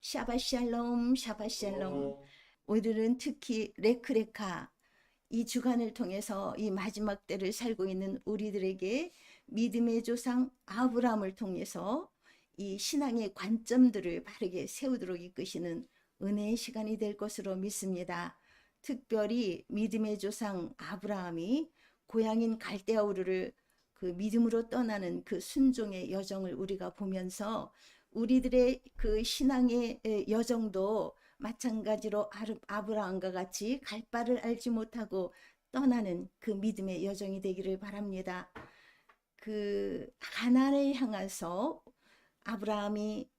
샤바샬롬, 샤바샬롬. 오늘은 특히 레크레카 이 주간을 통해서 이 마지막 때를 살고 있는 우리들에게 믿음의 조상 아브라함을 통해서 이 신앙의 관점들을 바르게 세우도록 이끄시는 은혜의 시간이 될 것으로 믿습니다. 특별히 믿음의 조상 아브라함이 고향인 갈대아 우르를 그 믿음으로 떠나는 그 순종의 여정을 우리가 보면서 우리들의 그 신앙의 여정도 마찬가지로 아브라함과 같이 갈 바를 알지 못하고 떠나는 그 믿음의 여정이 되기를 바랍니다. 그 가나안을 향해서 아브라함이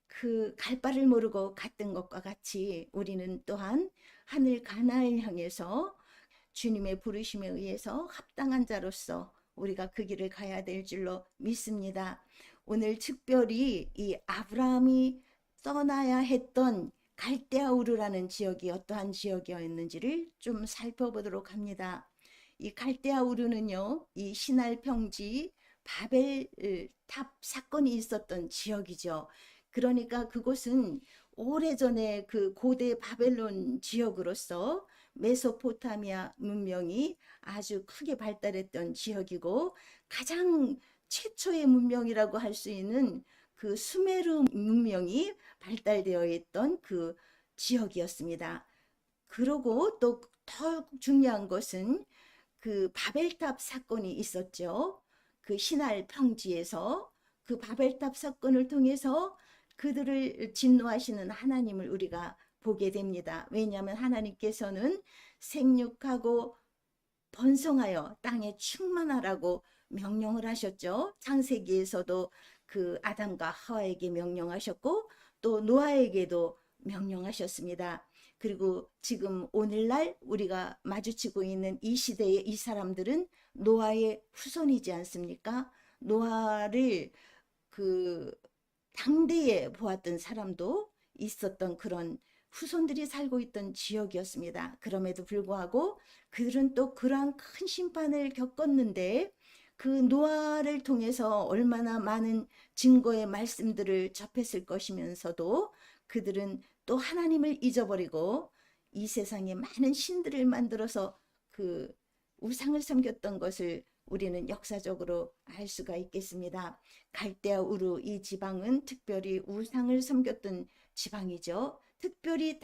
그 갈 바를 모르고 갔던 것과 같이 우리는 또한 하늘 가나안을 향해서 주님의 부르심에 의해서 합당한 자로서 우리가 그 길을 가야 될 줄로 믿습니다. 오늘 특별히 이 아브라함이 떠나야 했던 갈대아 우르라는 지역이 어떠한 지역이었는지를 좀 살펴보도록 합니다. 이 갈대아 우르는요, 이 신할 평지 바벨 탑 사건이 있었던 지역이죠. 그러니까 그곳은 오래전에 그 고대 바벨론 지역으로서 메소포타미아 문명이 아주 크게 발달했던 지역이고, 가장 최초의 문명이라고 할 수 있는 그 수메르 문명이 발달되어 있던 그 지역이었습니다. 그러고 또 더 중요한 것은 그 바벨탑 사건이 있었죠. 그 신할 평지에서 그 바벨탑 사건을 통해서 그들을 진노하시는 하나님을 우리가 보게 됩니다. 왜냐하면 하나님께서는 생육하고 번성하여 땅에 충만하라고 명령을 하셨죠. 창세기에서도 그 아담과 하와에게 명령하셨고 또 노아에게도 명령하셨습니다. 그리고 지금 오늘날 우리가 마주치고 있는 이 시대의 이 사람들은 노아의 후손이지 않습니까? 노아를 그 당대에 보았던 사람도 있었던 그런 후손들이 살고 있던 지역이었습니다. 그럼에도 불구하고 그들은 또 그러한 큰 심판을 겪었는데 그 노아를 통해서 얼마나 많은 증거의 말씀들을 접했을 것이면서도 그들은 또 하나님을 잊어버리고 이 세상에 많은 신들을 만들어서 그 우상을 섬겼던 것을 우리는 역사적으로 알 수가 있겠습니다. 갈대아 우르 이 지방은 특별히 우상을 섬겼던 지방이죠. 특별히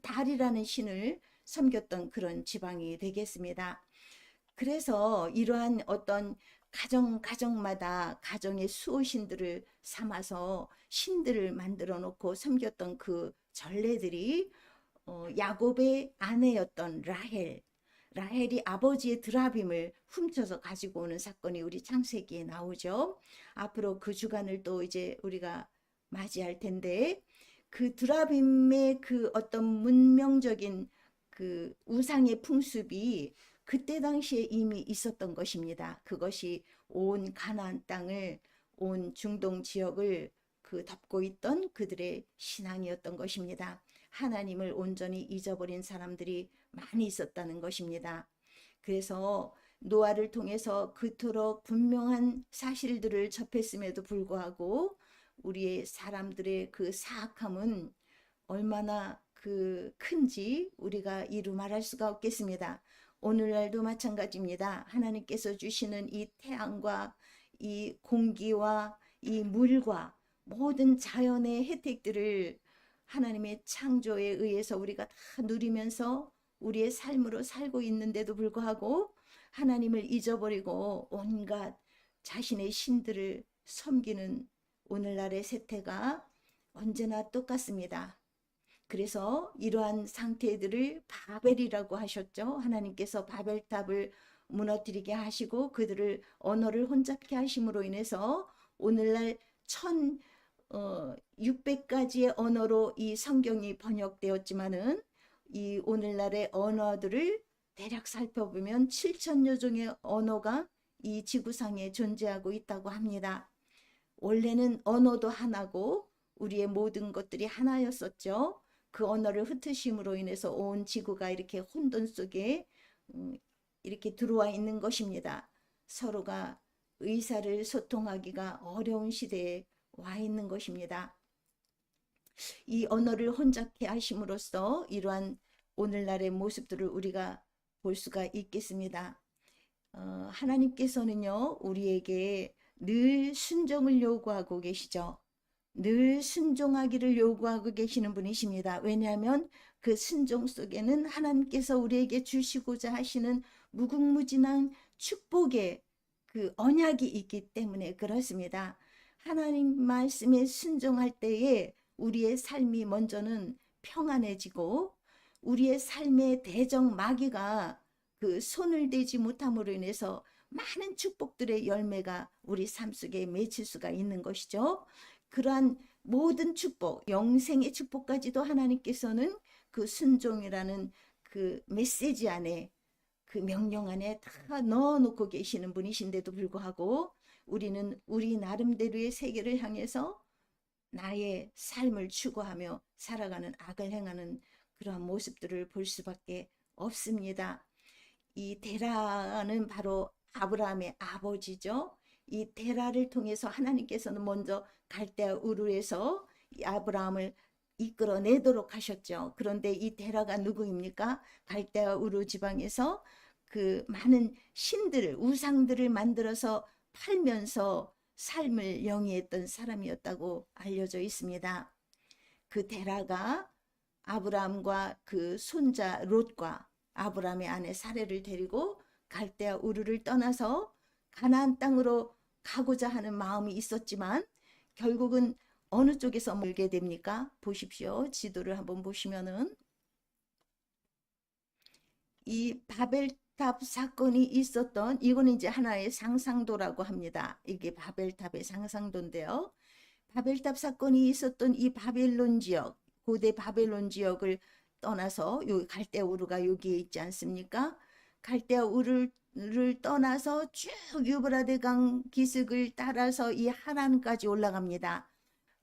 달이라는 신을 섬겼던 그런 지방이 되겠습니다. 그래서 이러한 어떤 가정마다 가정의 수호신들을 삼아서 신들을 만들어 놓고 섬겼던 그 전례들이 야곱의 아내였던 라헬이 아버지의 드라빔을 훔쳐서 가지고 오는 사건이 우리 창세기에 나오죠. 앞으로 그 주간을 또 이제 우리가 맞이할 텐데 그 드라빔의 그 어떤 문명적인 그 우상의 풍습이 그때 당시에 이미 있었던 것입니다. 그것이 온 가나안 땅을, 온 중동 지역을 그 덮고 있던 그들의 신앙이었던 것입니다. 하나님을 온전히 잊어버린 사람들이 많이 있었다는 것입니다. 그래서 노아를 통해서 그토록 분명한 사실들을 접했음에도 불구하고 우리의 사람들의 그 사악함은 얼마나 그 큰지 우리가 이루 말할 수가 없겠습니다. 오늘날도 마찬가지입니다. 하나님께서 주시는 이 태양과 이 공기와 이 물과 모든 자연의 혜택들을 하나님의 창조에 의해서 우리가 다 누리면서 우리의 삶으로 살고 있는데도 불구하고 하나님을 잊어버리고 온갖 자신의 신들을 섬기는 오늘날의 세태가 언제나 똑같습니다. 그래서 이러한 상태들을 바벨이라고 하셨죠. 하나님께서 바벨탑을 무너뜨리게 하시고 그들을 언어를 혼잡케 하심으로 인해서 오늘날 1600가지의 언어로 이 성경이 번역되었지만은 이 오늘날의 언어들을 대략 살펴보면 7000여 종의 언어가 이 지구상에 존재하고 있다고 합니다. 원래는 언어도 하나고 우리의 모든 것들이 하나였었죠. 그 언어를 흩으심으로 인해서 온 지구가 이렇게 혼돈 속에 이렇게 들어와 있는 것입니다. 서로가 의사를 소통하기가 어려운 시대에 와 있는 것입니다. 이 언어를 혼잡케 하심으로써 이러한 오늘날의 모습들을 우리가 볼 수가 있겠습니다. 하나님께서는요, 우리에게 늘 순종을 요구하고 계시죠. 늘 순종하기를 요구하고 계시는 분이십니다. 왜냐하면 그 순종 속에는 하나님께서 우리에게 주시고자 하시는 무궁무진한 축복의 그 언약이 있기 때문에 그렇습니다. 하나님 말씀에 순종할 때에 우리의 삶이 먼저는 평안해지고 우리의 삶의 대적 마귀가 그 손을 대지 못함으로 인해서 많은 축복들의 열매가 우리 삶 속에 맺힐 수가 있는 것이죠. 그러한 모든 축복, 영생의 축복까지도 하나님께서는 그 순종이라는 그 메시지 안에, 그 명령 안에 다 넣어놓고 계시는 분이신데도 불구하고 우리는 우리 나름대로의 세계를 향해서 나의 삶을 추구하며 살아가는 악을 행하는 그러한 모습들을 볼 수밖에 없습니다. 이 데라는 바로 아브라함의 아버지죠. 이 데라를 통해서 하나님께서는 먼저 갈대아 우르에서 아브라함을 이끌어내도록 하셨죠. 그런데 이 데라가 누구입니까? 갈대아 우르 지방에서 그 많은 신들을, 우상들을 만들어서 팔면서 삶을 영위했던 사람이었다고 알려져 있습니다. 그 데라가 아브라함과 그 손자 롯과 아브라함의 아내 사레를 데리고 갈대아 우르를 떠나서 가나안 땅으로 가고자 하는 마음이 있었지만 결국은 어느 쪽에서 멀게 됩니까? 보십시오. 지도를 한번 보시면은 이 바벨탑 사건이 있었던, 이거는 이제 하나의 상상도라고 합니다. 이게 바벨탑의 상상도인데요. 바벨탑 사건이 있었던 이 바벨론 지역, 고대 바벨론 지역을 떠나서 요 갈대아 우르가 여기에 있지 않습니까? 갈대아 우르를 떠나서 쭉 유브라데 강 기슭을 따라서 이 하란까지 올라갑니다.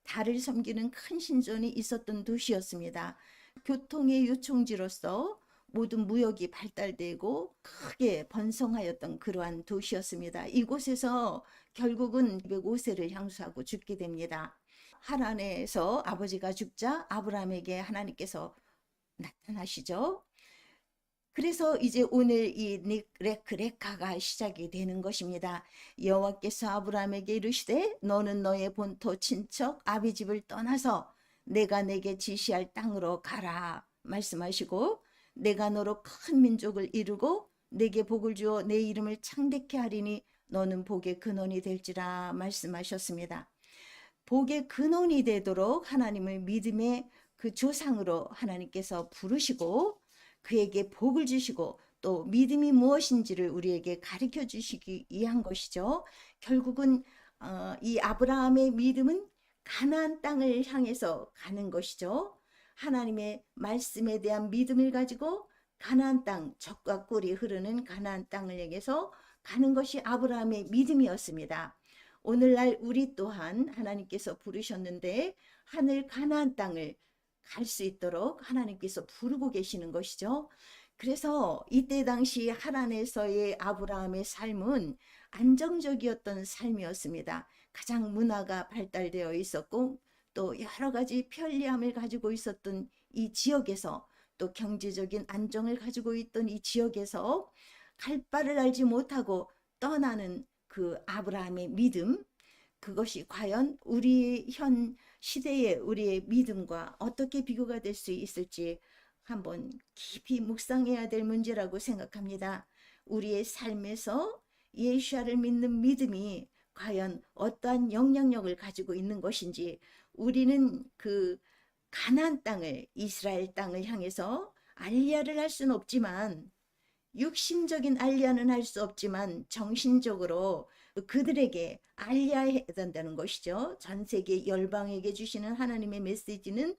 달을 섬기는 큰 신전이 있었던 도시였습니다. 교통의 요충지로서 모든 무역이 발달되고 크게 번성하였던 그러한 도시였습니다. 이곳에서 결국은 205세를 향수하고 죽게 됩니다. 하란에서 아버지가 죽자 아브라함에게 하나님께서 나타나시죠. 그래서 이제 오늘 이 레카가 시작이 되는 것입니다. 여호와께서 아브라함에게 이르시되 너는 너의 본토 친척 아비집을 떠나서 내가 내게 지시할 땅으로 가라 말씀하시고 내가 너로 큰 민족을 이루고 내게 복을 주어 내 이름을 창대케 하리니 너는 복의 근원이 될지라 말씀하셨습니다. 복의 근원이 되도록 하나님을 믿음의 그 조상으로 하나님께서 부르시고 그에게 복을 주시고 또 믿음이 무엇인지를 우리에게 가르쳐 주시기 위한 것이죠. 결국은 이 아브라함의 믿음은 가나안 땅을 향해서 가는 것이죠. 하나님의 말씀에 대한 믿음을 가지고 가나안 땅, 젖과 꿀이 흐르는 가나안 땅을 향해서 가는 것이 아브라함의 믿음이었습니다. 오늘날 우리 또한 하나님께서 부르셨는데 하늘 가나안 땅을 갈 수 있도록 하나님께서 부르고 계시는 것이죠. 그래서 이때 당시 하란에서의 아브라함의 삶은 안정적이었던 삶이었습니다. 가장 문화가 발달되어 있었고 또 여러 가지 편리함을 가지고 있었던 이 지역에서 또 경제적인 안정을 가지고 있던 이 지역에서 갈 바를 알지 못하고 떠나는 그 아브라함의 믿음, 그것이 과연 우리 현 시대의 우리의 믿음과 어떻게 비교가 될 수 있을지 한번 깊이 묵상해야 될 문제라고 생각합니다. 우리의 삶에서 예수를 믿는 믿음이 과연 어떠한 영향력을 가지고 있는 것인지, 우리는 그 가나안 땅을, 이스라엘 땅을 향해서 알리야를 할 수는 없지만, 육신적인 알리야는 할 수 없지만 정신적으로 그들에게 알려야 된다는 것이죠. 전 세계 열방에게 주시는 하나님의 메시지는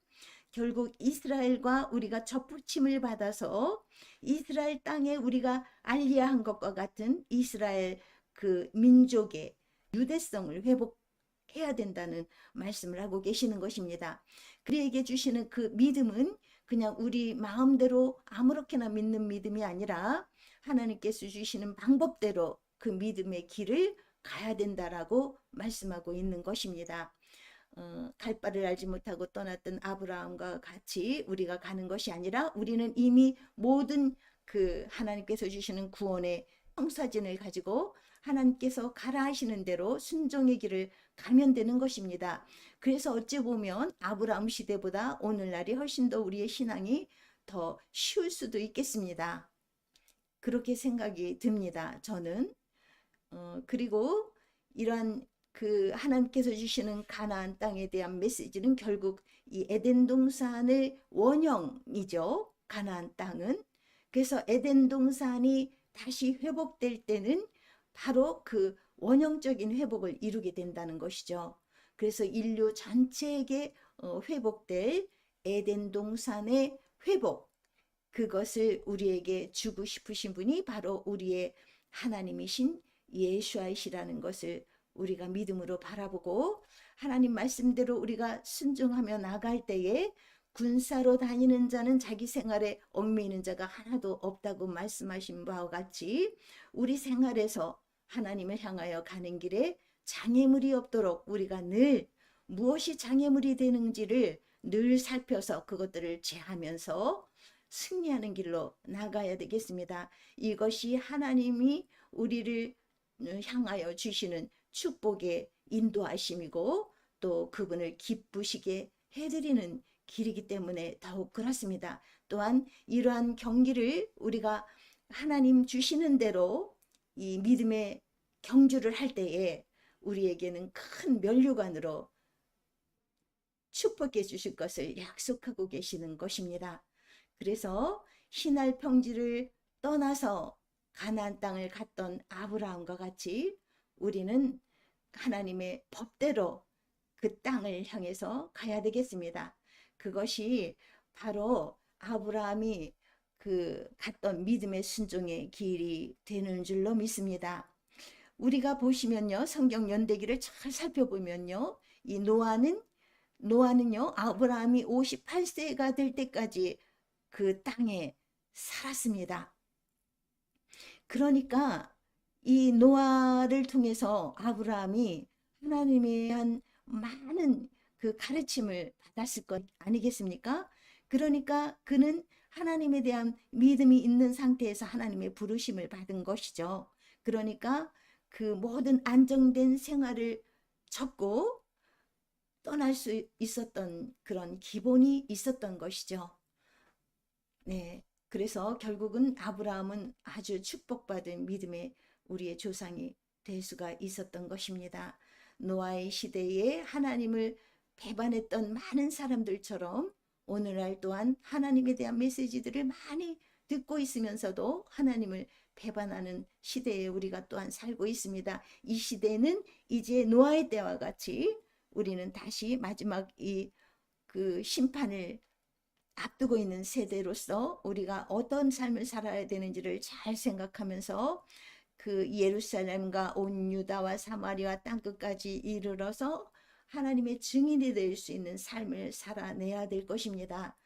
결국 이스라엘과 우리가 접붙임을 받아서 이스라엘 땅에 우리가 알리야한 것과 같은 이스라엘 그 민족의 유대성을 회복해야 된다는 말씀을 하고 계시는 것입니다. 그에게 주시는 그 믿음은 그냥 우리 마음대로 아무렇게나 믿는 믿음이 아니라 하나님께서 주시는 방법대로 그 믿음의 길을 가야 된다라고 말씀하고 있는 것입니다. 갈 바를 알지 못하고 떠났던 아브라함과 같이 우리가 가는 것이 아니라 우리는 이미 모든 그 하나님께서 주시는 구원의 청사진을 가지고 하나님께서 가라 하시는 대로 순종의 길을 가면 되는 것입니다. 그래서 어찌 보면 아브라함 시대보다 오늘날이 훨씬 더 우리의 신앙이 더 쉬울 수도 있겠습니다. 그렇게 생각이 듭니다. 저는 그리고 이러한 그 하나님께서 주시는 가나안 땅에 대한 메시지는 결국 이 에덴 동산의 원형이죠. 가나안 땅은. 그래서 에덴 동산이 다시 회복될 때는 바로 그 원형적인 회복을 이루게 된다는 것이죠. 그래서 인류 전체에게 회복될 에덴 동산의 회복, 그것을 우리에게 주고 싶으신 분이 바로 우리의 하나님이신 예수아이시라는 것을 우리가 믿음으로 바라보고 하나님 말씀대로 우리가 순종하며 나갈 때에 군사로 다니는 자는 자기 생활에 얽매이는 자가 하나도 없다고 말씀하신 바와 같이 우리 생활에서 하나님을 향하여 가는 길에 장애물이 없도록 우리가 늘 무엇이 장애물이 되는지를 늘 살펴서 그것들을 제하면서 승리하는 길로 나가야 되겠습니다. 이것이 하나님이 우리를 향하여 주시는 축복의 인도하심이고 또 그분을 기쁘시게 해드리는 길이기 때문에 더욱 그렇습니다. 또한 이러한 경기를 우리가 하나님 주시는 대로 이 믿음의 경주를 할 때에 우리에게는 큰 면류관으로 축복해 주실 것을 약속하고 계시는 것입니다. 그래서 신할 평지를 떠나서 가나안 땅을 갔던 아브라함과 같이 우리는 하나님의 법대로 그 땅을 향해서 가야 되겠습니다. 그것이 바로 아브라함이 그 갔던 믿음의 순종의 길이 되는 줄로 믿습니다. 우리가 보시면요, 성경 연대기를 잘 살펴보면요, 이 노아는요, 아브라함이 58세가 될 때까지 그 땅에 살았습니다. 그러니까 이 노아를 통해서 아브라함이 하나님에 한 많은 그 가르침을 받았을 것 아니겠습니까? 그러니까 그는 하나님에 대한 믿음이 있는 상태에서 하나님의 부르심을 받은 것이죠. 그러니까 그 모든 안정된 생활을 접고 떠날 수 있었던 그런 기본이 있었던 것이죠. 네. 그래서 결국은 아브라함은 아주 축복받은 믿음의 우리의 조상이 될 수가 있었던 것입니다. 노아의 시대에 하나님을 배반했던 많은 사람들처럼 오늘날 또한 하나님에 대한 메시지들을 많이 듣고 있으면서도 하나님을 배반하는 시대에 우리가 또한 살고 있습니다. 이 시대는 이제 노아의 때와 같이 우리는 다시 마지막 그 심판을 앞두고 있는 세대로서 우리가 어떤 삶을 살아야 되는지를 잘 생각하면서 그 예루살렘과 온 유다와 사마리아 땅끝까지 이르러서 하나님의 증인이 될 수 있는 삶을 살아내야 될 것입니다.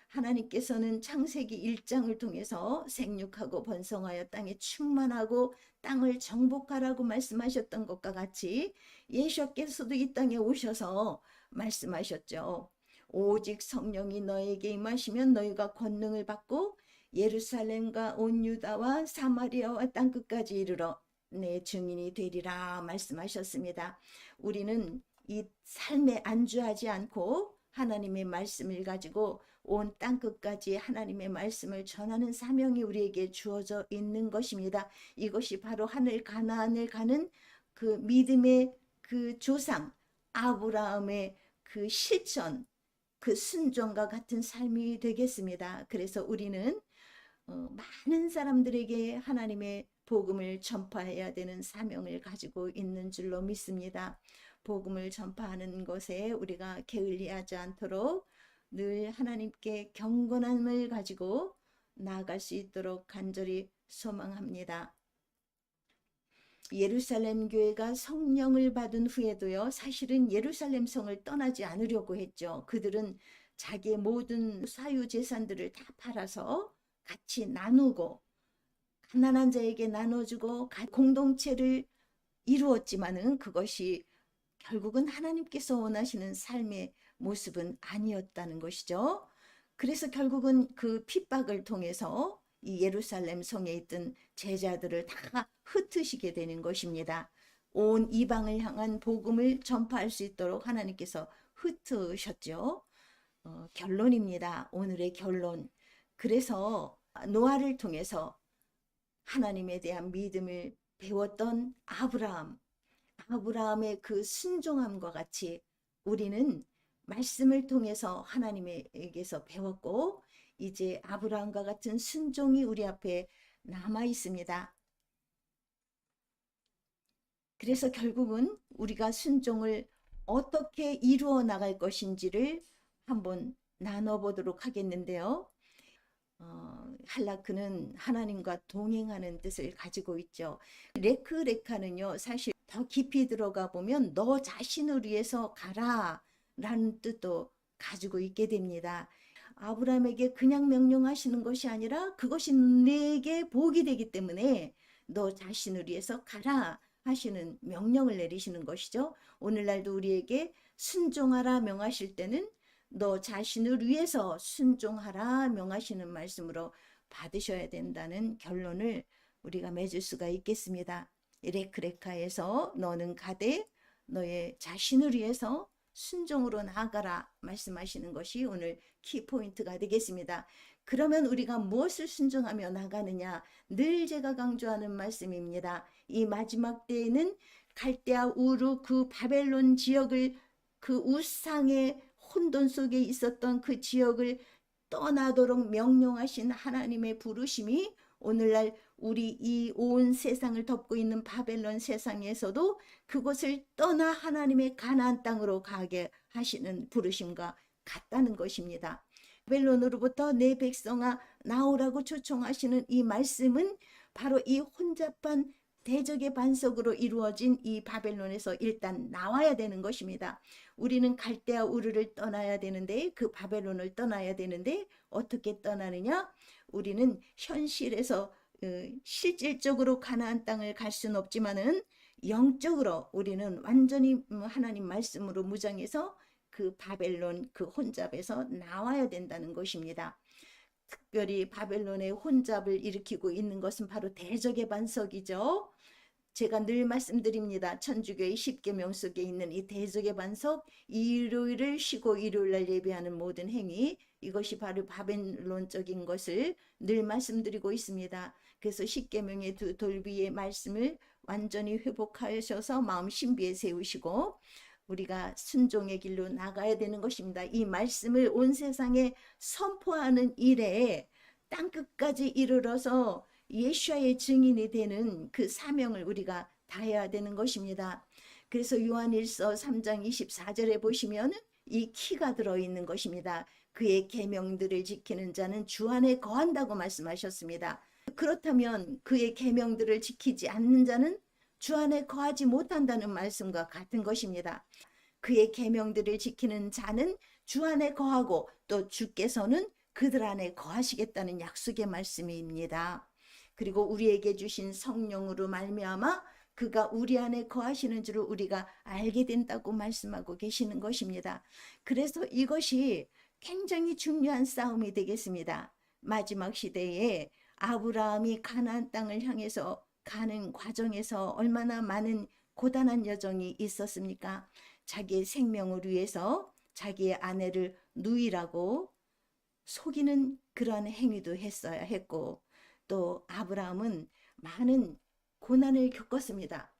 하나님께서는 창세기 1장을 통해서 생육하고 번성하여 땅에 충만하고 땅을 정복하라고 말씀하셨던 것과 같이 예수께서도 이 땅에 오셔서 말씀하셨죠. 오직 성령이 너에게 임하시면 너희가 권능을 받고 예루살렘과 온 유다와 사마리아와 땅끝까지 이르러 내 증인이 되리라 말씀하셨습니다. 우리는 이 삶에 안주하지 않고 하나님의 말씀을 가지고 온 땅끝까지 하나님의 말씀을 전하는 사명이 우리에게 주어져 있는 것입니다. 이것이 바로 하늘 가나안을 가는 그 믿음의 그 조상 아브라함의 그 실천, 그 순종과 같은 삶이 되겠습니다. 그래서 우리는 많은 사람들에게 하나님의 복음을 전파해야 되는 사명을 가지고 있는 줄로 믿습니다. 복음을 전파하는 것에 우리가 게을리하지 않도록 늘 하나님께 경건함을 가지고 나아갈 수 있도록 간절히 소망합니다. 예루살렘 교회가 성령을 받은 후에도요, 사실은 예루살렘 성을 떠나지 않으려고 했죠. 그들은 자기의 모든 사유 재산들을 다 팔아서 같이 나누고 가난한 자에게 나눠주고 공동체를 이루었지만은 그것이 결국은 하나님께서 원하시는 삶의 모습은 아니었다는 것이죠. 그래서 결국은 그 핍박을 통해서 이 예루살렘 성에 있던 제자들을 다 흩으시게 되는 것입니다. 온 이방을 향한 복음을 전파할 수 있도록 하나님께서 흩으셨죠. 결론입니다. 오늘의 결론. 그래서 노아를 통해서 하나님에 대한 믿음을 배웠던 아브라함의 그 순종함과 같이 우리는 말씀을 통해서 하나님에게서 배웠고, 이제 아브라함과 같은 순종이 우리 앞에 남아 있습니다. 그래서 결국은 우리가 순종을 어떻게 이루어 나갈 것인지를 한번 나눠보도록 하겠는데요. 할라크는 하나님과 동행하는 뜻을 가지고 있죠. 레크레카는요, 사실 더 깊이 들어가 보면 너 자신을 위해서 가라 라는 뜻도 가지고 있게 됩니다. 아브라함에게 그냥 명령하시는 것이 아니라 그것이 내게 복이 되기 때문에 너 자신을 위해서 가라 하시는 명령을 내리시는 것이죠. 오늘날도 우리에게 순종하라 명하실 때는 너 자신을 위해서 순종하라 명하시는 말씀으로 받으셔야 된다는 결론을 우리가 맺을 수가 있겠습니다. 레크레카에서 너는 가되 너의 자신을 위해서 순종으로 나아가라 말씀하시는 것이 오늘 키포인트가 되겠습니다. 그러면 우리가 무엇을 순종하며 나가느냐? 늘 제가 강조하는 말씀입니다. 이 마지막 때에는 갈대아 우르 그 바벨론 지역을, 그 우상의 혼돈 속에 있었던 그 지역을 떠나도록 명령하신 하나님의 부르심이 오늘날 우리 이 온 세상을 덮고 있는 바벨론 세상에서도 그곳을 떠나 하나님의 가나안 땅으로 가게 하시는 부르심과 같다는 것입니다. 바벨론으로부터 내 백성아 나오라고 초청하시는 이 말씀은 바로 이 혼잡한 대적의 반석으로 이루어진 이 바벨론에서 일단 나와야 되는 것입니다. 우리는 갈대아 우르를 떠나야 되는데, 그 바벨론을 떠나야 되는데 어떻게 떠나느냐? 우리는 현실에서 실질적으로 가나안 땅을 갈 수는 없지만은 영적으로 우리는 완전히 하나님 말씀으로 무장해서 그 바벨론 그 혼잡에서 나와야 된다는 것입니다. 특별히 바벨론의 혼잡을 일으키고 있는 것은 바로 대적의 반석이죠. 제가 늘 말씀드립니다. 천주교의 10계명 속에 있는 이 대적의 반석, 일요일을 쉬고 일요일날 예배하는 모든 행위, 이것이 바로 바벨론적인 것을 늘 말씀드리고 있습니다. 그래서 10계명의 두 돌비의 말씀을 완전히 회복하셔서 마음 신비에 세우시고 우리가 순종의 길로 나가야 되는 것입니다. 이 말씀을 온 세상에 선포하는 일에 땅끝까지 이르러서 예수와의 증인이 되는 그 사명을 우리가 다해야 되는 것입니다. 그래서 요한일서 3장 24절에 보시면 이 키가 들어있는 것입니다. 그의 계명들을 지키는 자는 주 안에 거한다고 말씀하셨습니다. 그렇다면 그의 계명들을 지키지 않는 자는 주 안에 거하지 못한다는 말씀과 같은 것입니다. 그의 계명들을 지키는 자는 주 안에 거하고 또 주께서는 그들 안에 거하시겠다는 약속의 말씀입니다. 그리고 우리에게 주신 성령으로 말미암아 그가 우리 안에 거하시는 줄을 우리가 알게 된다고 말씀하고 계시는 것입니다. 그래서 이것이 굉장히 중요한 싸움이 되겠습니다. 마지막 시대에 아브라함이 가나안 땅을 향해서 가는 과정에서 얼마나 많은 고단한 여정이 있었습니까? 자기의 생명을 위해서 자기의 아내를 누이라고 속이는 그런 행위도 했어야 했고, 또 아브라함은 많은 고난을 겪었습니다.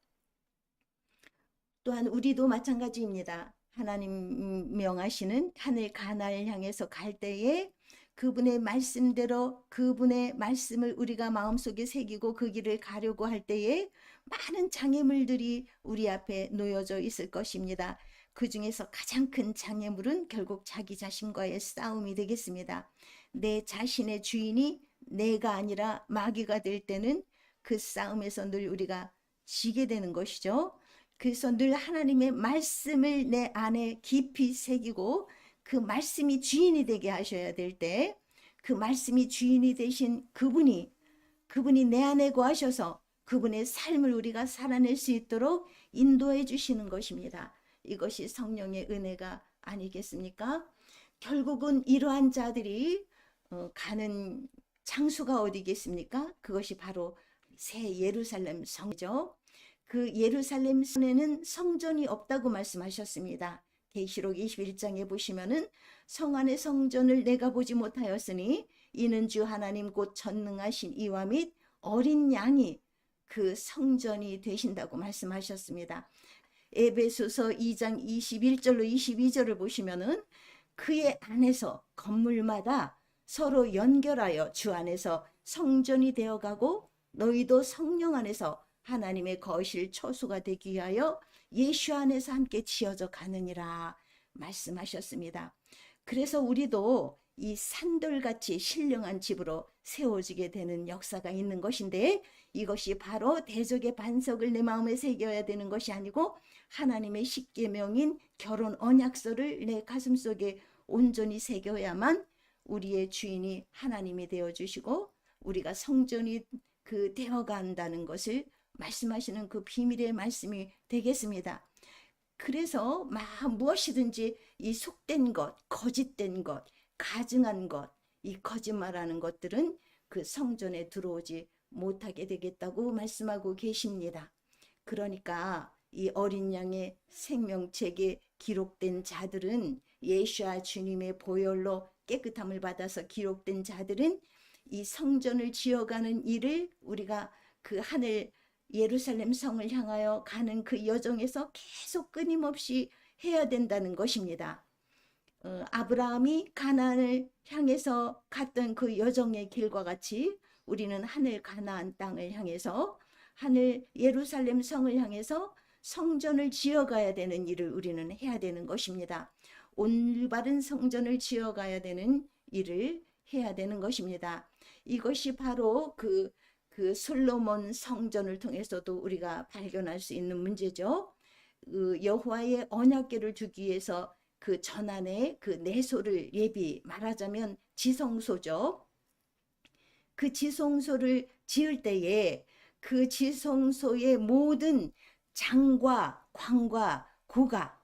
또한 우리도 마찬가지입니다. 하나님 명하시는 하늘 가나안을 향해서 갈 때에 그분의 말씀대로 그분의 말씀을 우리가 마음속에 새기고 그 길을 가려고 할 때에 많은 장애물들이 우리 앞에 놓여져 있을 것입니다. 그 중에서 가장 큰 장애물은 결국 자기 자신과의 싸움이 되겠습니다. 내 자신의 주인이 내가 아니라 마귀가 될 때는 그 싸움에서 늘 우리가 지게 되는 것이죠. 그래서 늘 하나님의 말씀을 내 안에 깊이 새기고 그 말씀이 주인이 되게 하셔야 될 때, 그 말씀이 주인이 되신 그분이 내 안에 거하셔서 그분의 삶을 우리가 살아낼 수 있도록 인도해 주시는 것입니다. 이것이 성령의 은혜가 아니겠습니까? 결국은 이러한 자들이 가는 장소가 어디겠습니까? 그것이 바로 새 예루살렘 성이죠. 그 예루살렘 성에는 성전이 없다고 말씀하셨습니다. 계시록 21장에 보시면은 성 안의 성전을 내가 보지 못하였으니 이는 주 하나님 곧 전능하신 이와 및 어린 양이 그 성전이 되신다고 말씀하셨습니다. 에베소서 2장 21절로 22절을 보시면은 그의 안에서 건물마다 서로 연결하여 주 안에서 성전이 되어가고 너희도 성령 안에서 하나님의 거실 처소가 되기 위하여 예수 안에서 함께 지어져 가느니라 말씀하셨습니다. 그래서 우리도 이 산돌같이 신령한 집으로 세워지게 되는 역사가 있는 것인데, 이것이 바로 대적의 반석을 내 마음에 새겨야 되는 것이 아니고 하나님의 십계명인 결혼 언약서를 내 가슴속에 온전히 새겨야만 우리의 주인이 하나님이 되어주시고 우리가 성전이 되어간다는 것을 말씀하시는 그 비밀의 말씀이 되겠습니다. 그래서 무엇이든지 이 속된 것, 거짓된 것, 가증한 것, 이 거짓말하는 것들은 그 성전에 들어오지 못하게 되겠다고 말씀하고 계십니다. 그러니까 이 어린 양의 생명책에 기록된 자들은, 예수와 주님의 보혈로 깨끗함을 받아서 기록된 자들은 이 성전을 지어가는 일을 우리가 그 하늘 예루살렘 성을 향하여 가는 그 여정에서 계속 끊임없이 해야 된다는 것입니다. 아브라함이 가나안을 향해서 갔던 그 여정의 길과 같이 우리는 하늘 가나안 땅을 향해서, 하늘 예루살렘 성을 향해서 성전을 지어가야 되는 일을 우리는 해야 되는 것입니다. 올바른 성전을 지어가야 되는 일을 해야 되는 것입니다. 이것이 바로 그 솔로몬 성전을 통해서도 우리가 발견할 수 있는 문제죠. 여호와의 언약궤를 두기 위해서 그 전안에 그 내소를 예비, 말하자면 지성소죠. 그 지성소를 지을 때에 그 지성소의 모든 장과 광과 고가,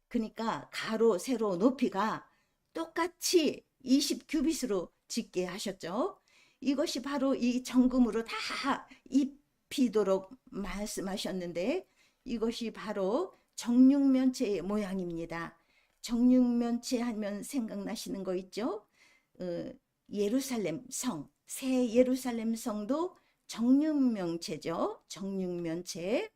그러니까 가로 세로 높이가 똑같이 20규빗으로 짓게 하셨죠. 이것이 바로 이 정금으로 다 입히도록 말씀하셨는데, 이것이 바로 정육면체의 모양입니다. 정육면체 하면 생각나시는 거 있죠? 예루살렘 성, 새 예루살렘 성도 정육면체죠. 정육면체.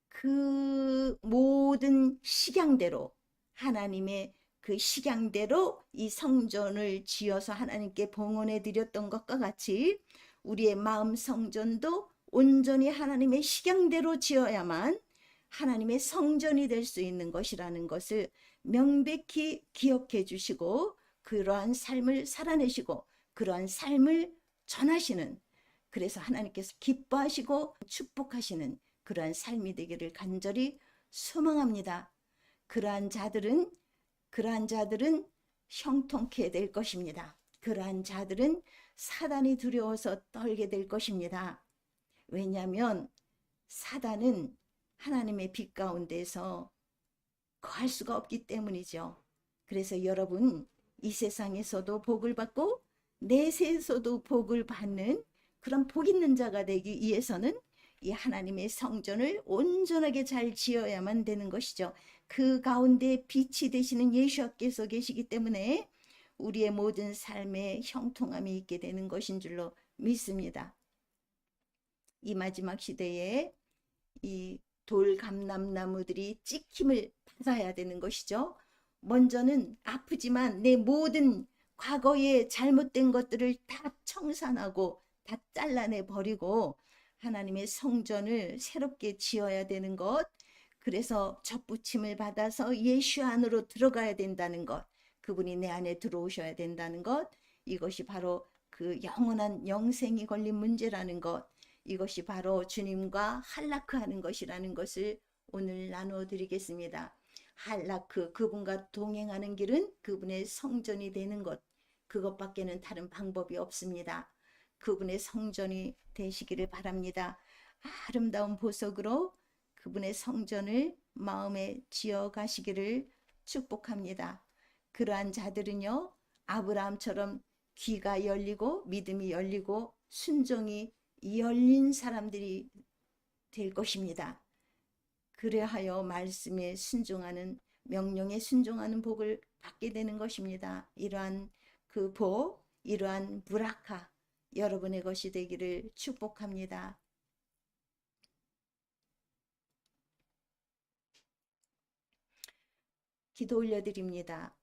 그 모든 식양대로, 하나님의 그 식양대로 이 성전을 지어서 하나님께 봉헌해 드렸던 것과 같이 우리의 마음 성전도 온전히 하나님의 식양대로 지어야만 하나님의 성전이 될 수 있는 것이라는 것을 명백히 기억해 주시고, 그러한 삶을 살아내시고 그러한 삶을 전하시는, 그래서 하나님께서 기뻐하시고 축복하시는 그러한 삶이 되기를 간절히 소망합니다. 그러한 자들은 형통케 될 것입니다. 그러한 자들은 사단이 두려워서 떨게 될 것입니다. 왜냐하면 사단은 하나님의 빛 가운데서 거할 수가 없기 때문이죠. 그래서 여러분, 이 세상에서도 복을 받고 내세에서도 복을 받는 그런 복 있는 자가 되기 위해서는 이 하나님의 성전을 온전하게 잘 지어야만 되는 것이죠. 그 가운데 빛이 되시는 예수께서 계시기 때문에 우리의 모든 삶에 형통함이 있게 되는 것인 줄로 믿습니다. 이 마지막 시대에 이 돌감람나무들이 찍힘을 받아야 되는 것이죠. 먼저는 아프지만 내 모든 과거의 잘못된 것들을 다 청산하고 다 잘라내 버리고 하나님의 성전을 새롭게 지어야 되는 것, 그래서 접붙임을 받아서 예수 안으로 들어가야 된다는 것, 그분이 내 안에 들어오셔야 된다는 것, 이것이 바로 그 영원한 영생이 걸린 문제라는 것, 이것이 바로 주님과 할라크하는 것이라는 것을 오늘 나누어 드리겠습니다. 할라크, 그분과 동행하는 길은 그분의 성전이 되는 것, 그것밖에는 다른 방법이 없습니다. 그분의 성전이 되시기를 바랍니다. 아름다운 보석으로 그분의 성전을 마음에 지어 가시기를 축복합니다. 그러한 자들은요, 아브라함처럼 귀가 열리고 믿음이 열리고 순종이 열린 사람들이 될 것입니다. 그래하여 말씀에 순종하는, 명령에 순종하는 복을 받게 되는 것입니다. 이러한 그 복, 이러한 브라카 여러분의 것이 되기를 축복합니다. 기도 올려드립니다.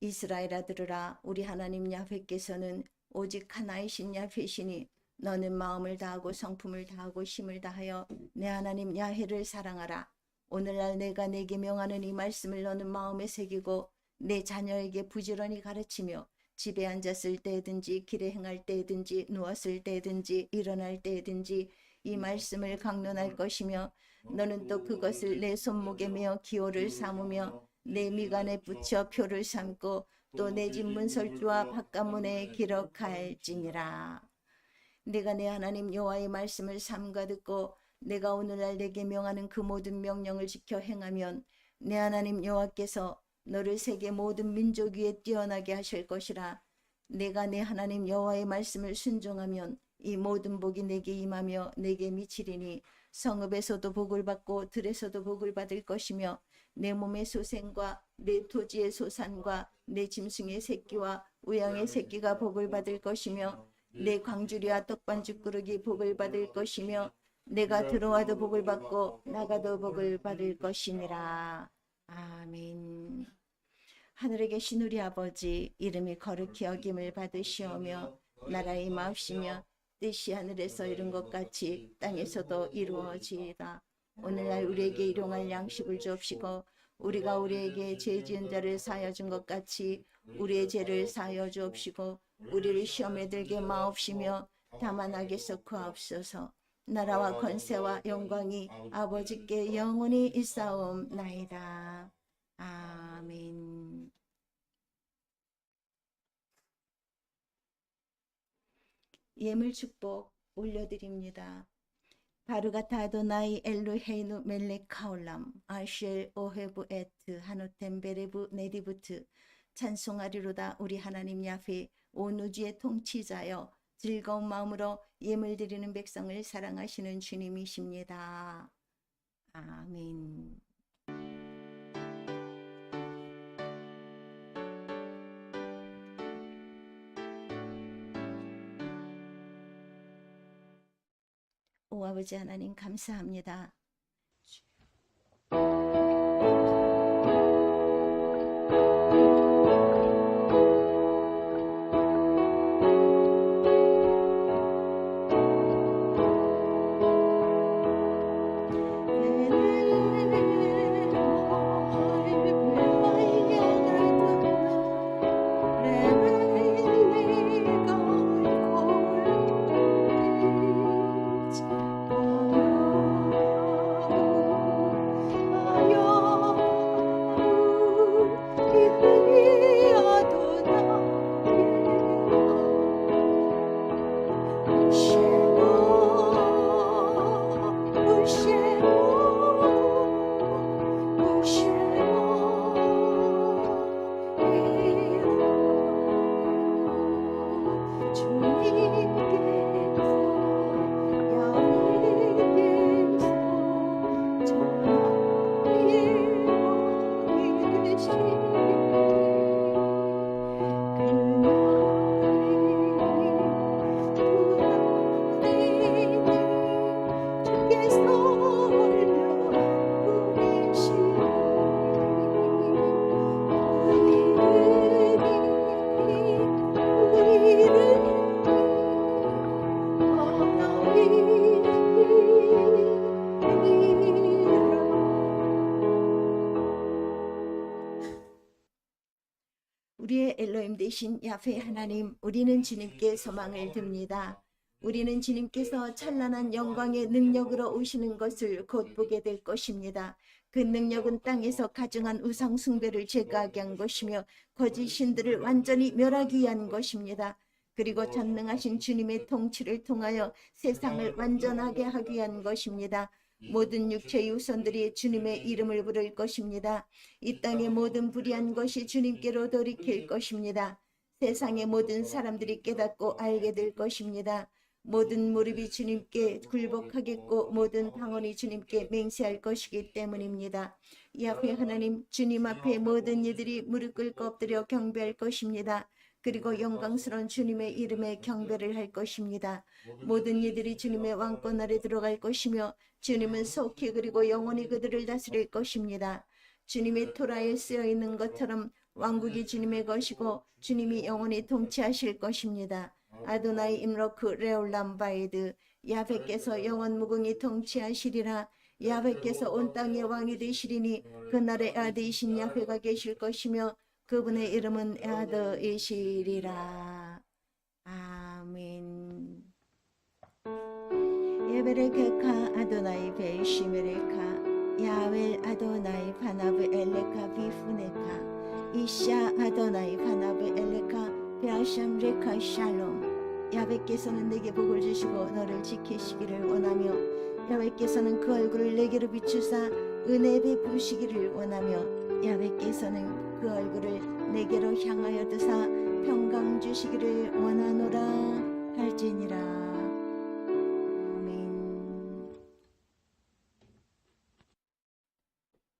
이스라엘아 들으라. 우리 하나님 야훼께서는 오직 하나이신 야훼시니 너는 마음을 다하고 성품을 다하고 힘을 다하여 내 하나님 야훼를 사랑하라. 오늘날 내가 내게 명하는 이 말씀을 너는 마음에 새기고 내 자녀에게 부지런히 가르치며 집에 앉았을 때든지 길에 행할 때든지 누웠을 때든지 일어날 때든지 이 말씀을 강론할 것이며 너는 또 그것을 내 손목에 메어 기호를 삼으며 내 미간에 붙여 표를 삼고 또 내 집 문설주와 바깥문에 기록할지니라. 내가 내 하나님 여호와의 말씀을 삼가 듣고 내가 오늘날 내게 명하는 그 모든 명령을 지켜 행하면 내 하나님 여호와께서 너를 세계 모든 민족 위에 뛰어나게 하실 것이라. 내가 내 하나님 여호와의 말씀을 순종하면 이 모든 복이 내게 임하며 내게 미치리니 성읍에서도 복을 받고 들에서도 복을 받을 것이며 내 몸의 소생과 내 토지의 소산과 내 짐승의 새끼와 우양의 새끼가 복을 받을 것이며 내 광주리와 떡반죽 그릇이 복을 받을 것이며 내가 들어와도 복을 받고 나가도 복을 받을 것이니라. 아멘. 하늘에 계신 우리 아버지, 이름이 거룩히 여김을 받으시오며 나라의 마옵시며 뜻이 하늘에서 이룬 것 같이 땅에서도 이루어지이다. 오늘날 우리에게 일용할 양식을 주옵시고 우리가 우리에게 죄 지은 자를 사하여 준 것 같이 우리의 죄를 사하여 주옵시고 우리를 시험에 들게 마옵시며 다만 악에서 구하옵소서. 나라와 권세와 영광이 아버지께 영원히 있사옵나이다. 아멘. 예물 축복 올려드립니다. 바르가타 아도나이 엘루헤이누 멜렉 카올람 아쉘 오헤브 에트 하노템 베레브 네디부트. 찬송하리로다 우리 하나님 야훼, 온 우주의 통치자여. 즐거운 마음으로 예물 드리는 백성을 사랑하시는 주님이십니다. 아멘. 오 아버지 하나님 감사합니다. 우리의 엘로힘 되신 야훼 하나님, 우리는 주님께 소망을 듭니다. 우리는 주님께서 찬란한 영광의 능력으로 오시는 것을 곧 보게 될 것입니다. 그 능력은 땅에서 가증한 우상 숭배를 제거하게 한 것이며 거짓 신들을 완전히 멸하기 위한 것입니다. 그리고 전능하신 주님의 통치를 통하여 세상을 완전하게 하기 위한 것입니다. 모든 육체의 후손들이 주님의 이름을 부를 것입니다. 이 땅의 모든 불의한 것이 주님께로 돌이킬 것입니다. 세상의 모든 사람들이 깨닫고 알게 될 것입니다. 모든 무릎이 주님께 굴복하겠고 모든 방언이 주님께 맹세할 것이기 때문입니다. 야훼 하나님, 주님 앞에 모든 이들이 무릎 꿇고 엎드려 경배할 것입니다. 그리고 영광스러운 주님의 이름에 경배를 할 것입니다. 모든 이들이 주님의 왕권 아래 들어갈 것이며 주님은 속히 그리고 영원히 그들을 다스릴 것입니다. 주님의 토라에 쓰여 있는 것처럼 왕국이 주님의 것이고 주님이 영원히 통치하실 것입니다. 아도나이 임로크 레올람 바이드, 야훼께서 영원 무궁히 통치하시리라. 야훼께서 온 땅의 왕이 되시리니 그날에 아드이신 야훼가 계실 것이며 그분의 이름은 아드이시리라. 아멘. 예베르케카 아도나이 베시메레카 야웰 아도나이 바나브 엘레카 비푸네카 이샤 아도나이 바나브 엘레카 베아샴레카 샬롬. 야훼께서는 내게 복을 주시고 너를 지키시기를 원하며 야훼께서는 그 얼굴을 내게로 비추사 은혜 베푸시기를 원하며 야훼께서는 그 얼굴을 내게로 향하여 두사 평강 주시기를 원하노라 할지니라.